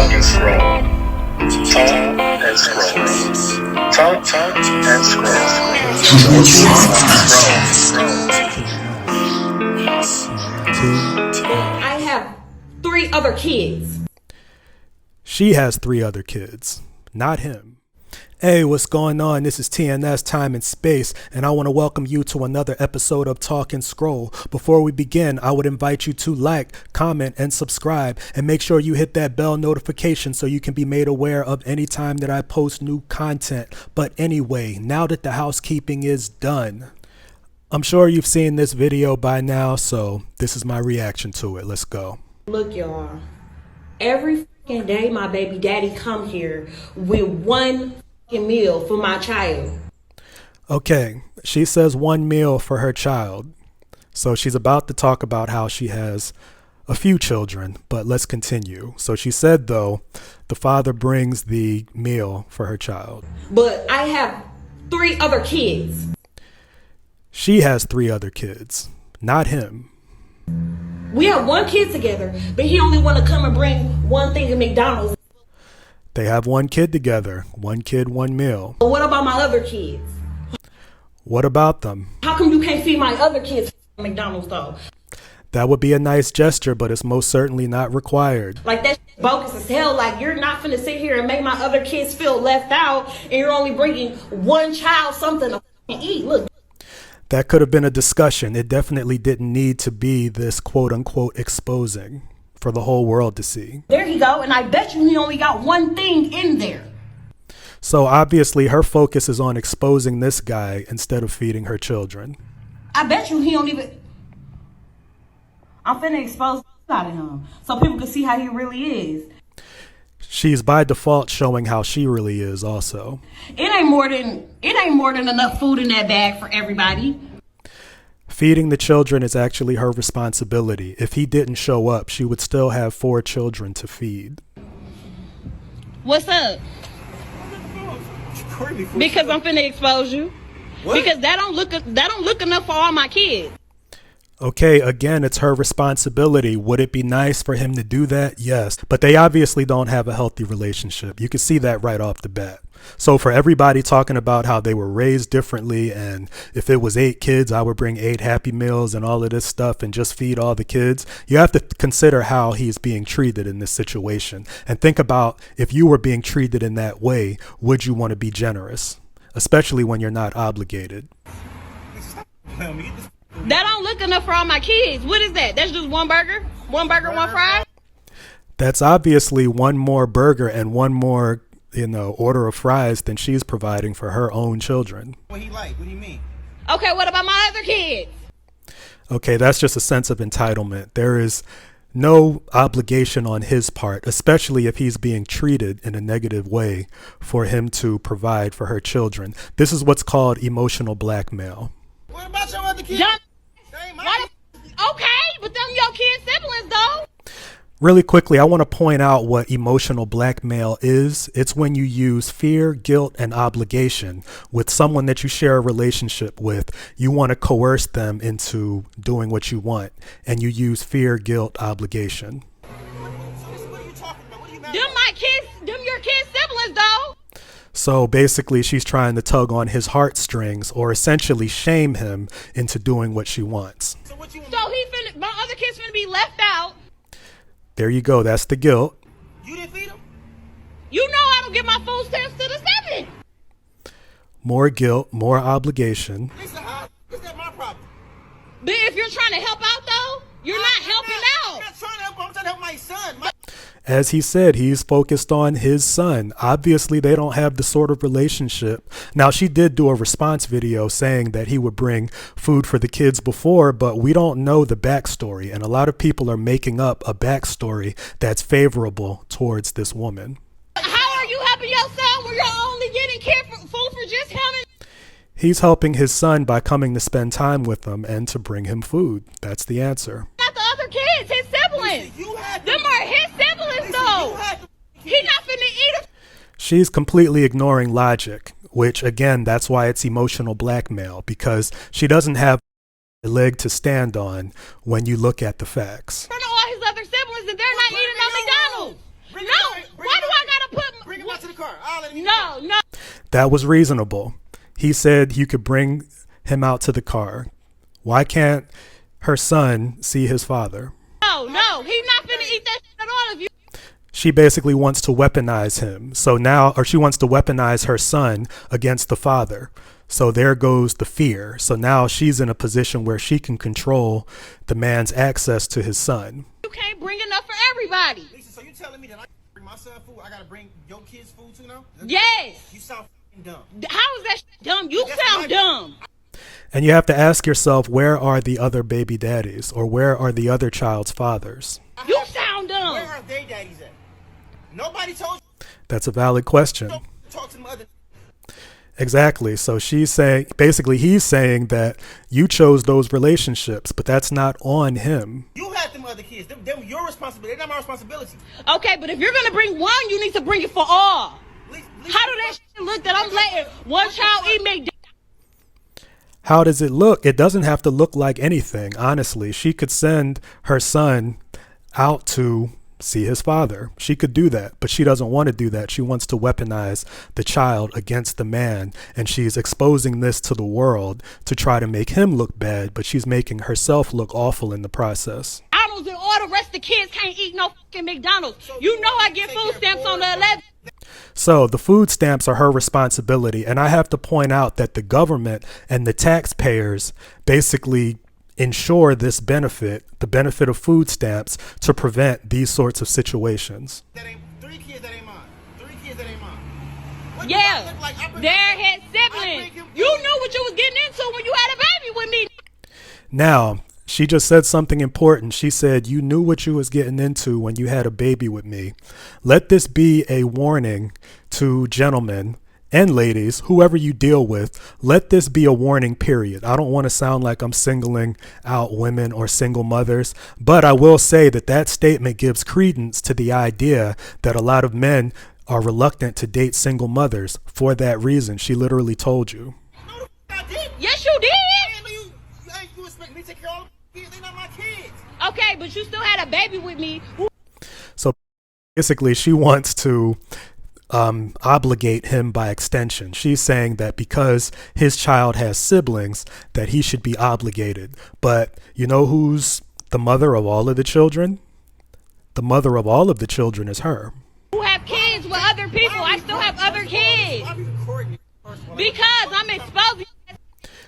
Talk and scroll. Talk and scroll. Talk and scroll. I have 3 other kids. She has 3 other kids, not him. Hey, what's going on? This is TNS Time and Space, and I want to welcome you to another episode of Talk and Scroll. Before we begin, I would invite you to like, comment, and subscribe, and make sure you hit that bell notification so you can be made aware of any time that I post new content. But anyway, now that the housekeeping is done, I'm sure you've seen this video by now, so this is my reaction to it. Let's go. Look, y'all, every fucking day my baby daddy come here with one meal for my child. Okay, she says 1 meal for her child. So she's about to talk about how she has a few children, but let's continue. So she said, though, the father brings the meal for her child. But I have 3 other kids. She has 3 other kids, not him. We have 1 kid together, but he only want to come and bring one thing to McDonald's. They have 1 kid together, 1 kid, 1 meal. But what about my other kids? What about them? How come you can't feed my other kids McDonald's though? That would be a nice gesture, but it's most certainly not required. Like that bogus as hell. Like you're not finna sit here and make my other kids feel left out, and you're only bringing one child something to eat. Look. That could have been a discussion. It definitely didn't need to be this quote unquote exposing for the whole world to see. There you go, and I bet you he only got one thing in there. So obviously her focus is on exposing this guy instead of feeding her children. I bet you he don't even... I'm finna expose the out of him so people can see how he really is. She's by default showing how she really is also. It ain't more than enough food in that bag for everybody. Feeding the children is actually her responsibility. If he didn't show up, she would still have 4 children to feed. What's up? Because I'm finna expose you. What? Because that don't look enough for all my kids. Okay, again, it's her responsibility. Would it be nice for him to do that? Yes. But they obviously don't have a healthy relationship. You can see that right off the bat. So for everybody talking about how they were raised differently, and if it was 8 kids, I would bring 8 Happy Meals and all of this stuff and just feed all the kids. You have to consider how he's being treated in this situation. And think about if you were being treated in that way, would you want to be generous? Especially when you're not obligated. That don't look enough for all my kids. What is that? That's just 1 burger? 1 burger, 1 fry? That's obviously 1 more burger and 1 more, order of fries than she's providing for her own children. What he like? What do you mean? Okay, what about my other kids? Okay, that's just a sense of entitlement. There is no obligation on his part, especially if he's being treated in a negative way, for him to provide for her children. This is what's called emotional blackmail. What about your other kids? Okay, but them your kids' siblings though. Really quickly, I want to point out what emotional blackmail is. It's when you use fear, guilt, and obligation with someone that you share a relationship with. You want to coerce them into doing what you want, and you use fear, guilt, obligation. What are you talking about? What are you mad Them my kids, them your kids' siblings though. So basically, she's trying to tug on his heartstrings or essentially shame him into doing what she wants. So what you... My other kids finna be left out. There you go. That's the guilt. You didn't feed them? You know I don't get my food stamps to the 7. More guilt, more obligation. Lisa, how is that my problem? But if you're trying to help out though, you're not helping out. I'm not trying to help him. I'm trying to help my son. As he said, he's focused on his son. Obviously, they don't have the sort of relationship. Now, she did do a response video saying that he would bring food for the kids before, but we don't know the backstory. And a lot of people are making up a backstory that's favorable towards this woman. How are you helping your son when you're only getting food for just him? He's helping his son by coming to spend time with him and to bring him food. That's the answer. Not the other kids, his siblings. Them are his siblings though. He not finna eat. She's completely ignoring logic, which again, that's why it's emotional blackmail, because she doesn't have a leg to stand on when you look at the facts. For all his other siblings and they're not eating on McDonald's. No, no. That was reasonable. He said you could bring him out to the car. Why can't her son see his father? No, he's not finna eat that shit at all of you. She basically wants to weaponize him. So now, or she wants to weaponize her son against the father. So there goes the fear. So now she's in a position where she can control the man's access to his son. You can't bring enough for everybody. Lisa, so you telling me that I can't bring my son food? I gotta bring your kids food too now? Yes. You sound f***ing dumb. How is that shit dumb? You That's sound my- dumb. And you have to ask yourself, where are the other baby daddies? Or where are the other child's fathers? You sound dumb. Where are they daddies at? Nobody told you That's a valid question. to talk to them other. Exactly. So she's saying, basically, he's saying that you chose those relationships, but that's not on him. You had them other kids. Them your responsibility. They're not my responsibility. Okay, but if you're gonna bring one, you need to bring it for all. Lisa, How do that shit look that I'm letting one child eat McDonald's? How does it look? It doesn't have to look like anything, honestly. She could send her son out to see his father. She could do that, but she doesn't want to do that. She wants to weaponize the child against the man, and she's exposing this to the world to try to make him look bad, but she's making herself look awful in the process. McDonald's and all the rest of the kids can't eat no fucking McDonald's. You know I get food stamps on the 11th. So the food stamps are her responsibility, and I have to point out that the government and the taxpayers basically ensure this benefit, the benefit of food stamps, to prevent these sorts of situations. That ain't 3 kids that ain't mine. 3 kids that ain't mine. What do I Yeah, look like? I bring they're my- his I siblings. bring him You food. knew what you was getting into when you had a baby with me. Now, she just said something important. She said, you knew what you was getting into when you had a baby with me. Let this be a warning to gentlemen and ladies, whoever you deal with. Let this be a warning, period. I don't want to sound like I'm singling out women or single mothers, but I will say that that statement gives credence to the idea that a lot of men are reluctant to date single mothers for that reason. She literally told you. No, the f- I did. Yes, you I did. ain't know you expect me to take care of all the kids. They not my kids. Okay, but you still had a baby with me. So basically, she wants to obligate him by extension. She's saying that because his child has siblings, that he should be obligated. But you know who's the mother of all of the children? The mother of all of the children is her. Who have kids with other people? I still have other kids. Why are we recording it? First of all, Because I'm exposing.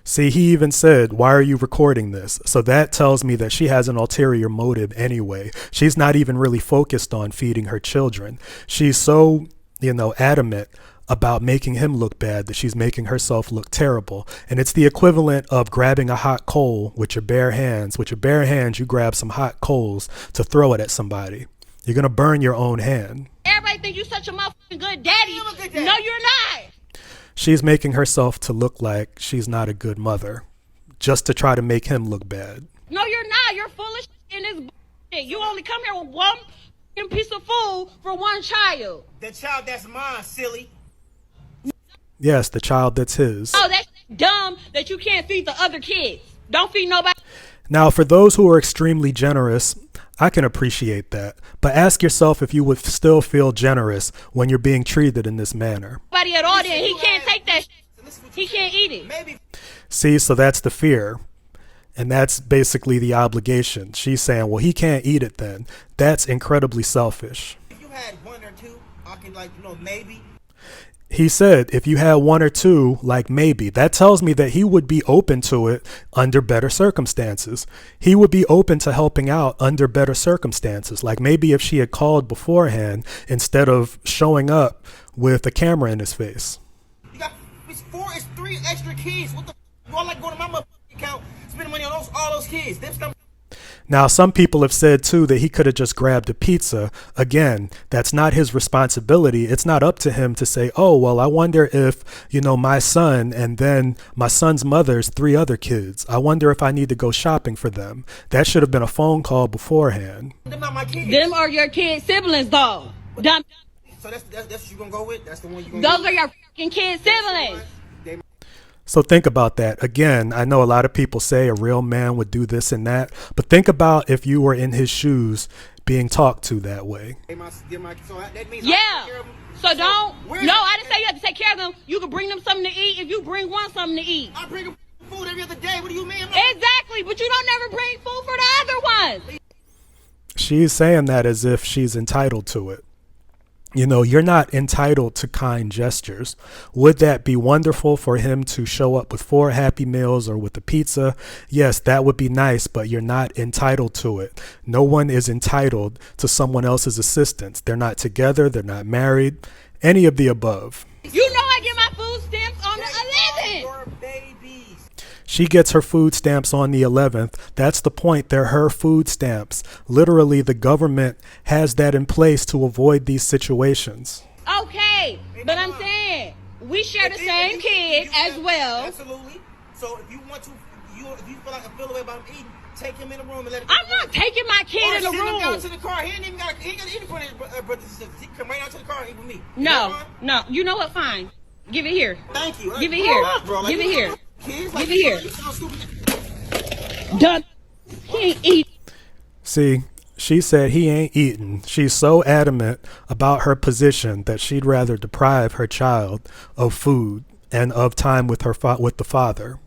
See, he even said, why are you recording this? So that tells me that she has an ulterior motive anyway. She's not even really focused on feeding her children. She's so, adamant about making him look bad that she's making herself look terrible. And it's the equivalent of grabbing a hot coal with your bare hands. With your bare hands, you grab some hot coals to throw it at somebody. You're going to burn your own hand. Everybody think you such a motherfucking good daddy. I'm a good daddy. No, you're not. She's making herself to look like she's not a good mother, just to try to make him look bad. No, you're not. You're full of shit in this bullshit. You only come here with one fucking piece of food for one child. the child that's mine, silly. Yes, the child that's his. Oh, that's dumb that you can't feed the other kids. Don't feed nobody. Now, for those who are extremely generous, I can appreciate that. But ask yourself if you would still feel generous when you're being treated in this manner. Nobody at all. Then he can't take that. He can't eat it. Maybe See, so that's the fear. And that's basically the obligation. She's saying, well, he can't eat it then. That's incredibly selfish. if you had 1 or 2, I could maybe. He said, if you had 1 or 2, like maybe, that tells me that he would be open to it under better circumstances. He would be open to helping out under better circumstances. Like maybe if she had called beforehand instead of showing up with a camera in his face. You got it's 3 extra kids. What the? You all like going to my motherfucking account, spending money on all those kids. Them stuff. Now, some people have said, too, that he could have just grabbed a pizza. Again, that's not his responsibility. It's not up to him to say, oh, well, I wonder if, my son and then my son's mother's 3 other kids. I wonder if I need to go shopping for them. That should have been a phone call beforehand. Them not my kids. Them are your kid siblings, though. Dumb. So that's what you gonna go with. That's the one you gonna. Those go are your fucking kid siblings. They So think about that. Again, I know a lot of people say a real man would do this and that, but think about if you were in his shoes being talked to that way. Yeah. So don't. No, I didn't say you have to take care of them. You can bring them something to eat if you bring one something to eat. I bring them food every other day. What do you mean? Exactly, but you don't never bring food for the other ones. She's saying that as if she's entitled to it. You know, you're not entitled to kind gestures. Would that be wonderful for him to show up with 4 Happy Meals or with a pizza? Yes, that would be nice, but you're not entitled to it. No one is entitled to someone else's assistance. They're not together. They're not married. Any of the above. You know I get my food stamps on the 11th. Your babies. She gets her food stamps on the 11th. That's the point. They're her food stamps. Literally, the government has that in place to avoid these situations. Okay, but I'm saying we share the same kid as well. Absolutely. So if you want to, if you feel the way about him eating, take him in the room and let him. I'm not taking my kid in the Send him down room. to the car. He ain't even got to eat in front of his brothers and sisters. He can come right out to the car and eat with me. No. You know what? Fine. Give it here. Thank you. Give it here. Bro. Give it here. Kids, Give it here. You sound stupid. Done. He ain't eat. See, she said he ain't eating. She's so adamant about her position that she'd rather deprive her child of food and of time with her with the father.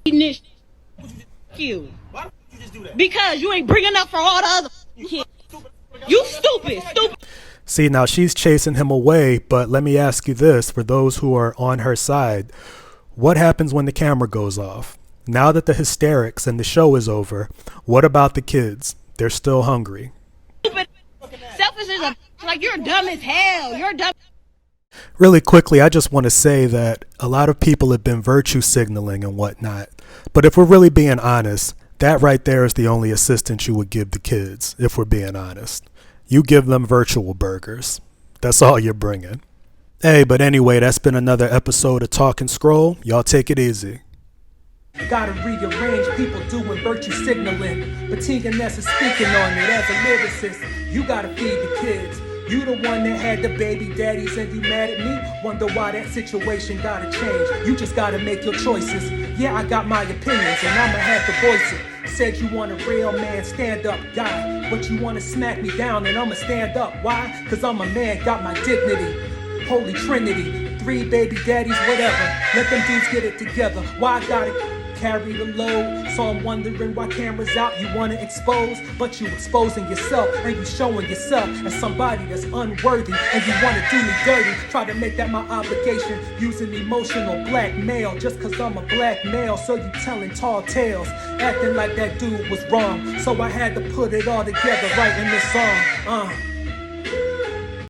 You. Why don't you just do that? Because you ain't bringing up for all the other kids. You stupid. See, now she's chasing him away, but let me ask you this, for those who are on her side, what happens when the camera goes off? Now that the hysterics and the show is over, what about the kids? They're still hungry. Selfish is like you're dumb as hell. You're dumb. Really quickly, I just want to say that a lot of people have been virtue signaling and whatnot. But if we're really being honest, that right there is the only assistance you would give the kids, if we're being honest. You give them virtual burgers. That's all you're bringing. Hey, but anyway, that's been another episode of Talk and Scroll. Y'all take it easy. Gotta rearrange people doing virtue signaling. But Ness is speaking on it as a lyricist. You gotta feed the kids. You the one that had the baby daddies and you mad at me? Wonder why that situation gotta change. You just gotta make your choices. Yeah, I got my opinions and I'ma have to voice it. Said you want a real man, stand up guy. But you wanna smack me down and I'ma stand up. Why? Cause I'm a man, got my dignity. Holy Trinity, 3 baby daddies, whatever. Let them dudes get it together. Why I gotta carry the load? So I'm wondering why cameras out, you wanna expose, but you exposing yourself and you showing yourself as somebody that's unworthy and you wanna do me dirty. Try to make that my obligation, using emotional blackmail just cause I'm a black male. So you telling tall tales, acting like that dude was wrong. So I had to put it all together right in this song.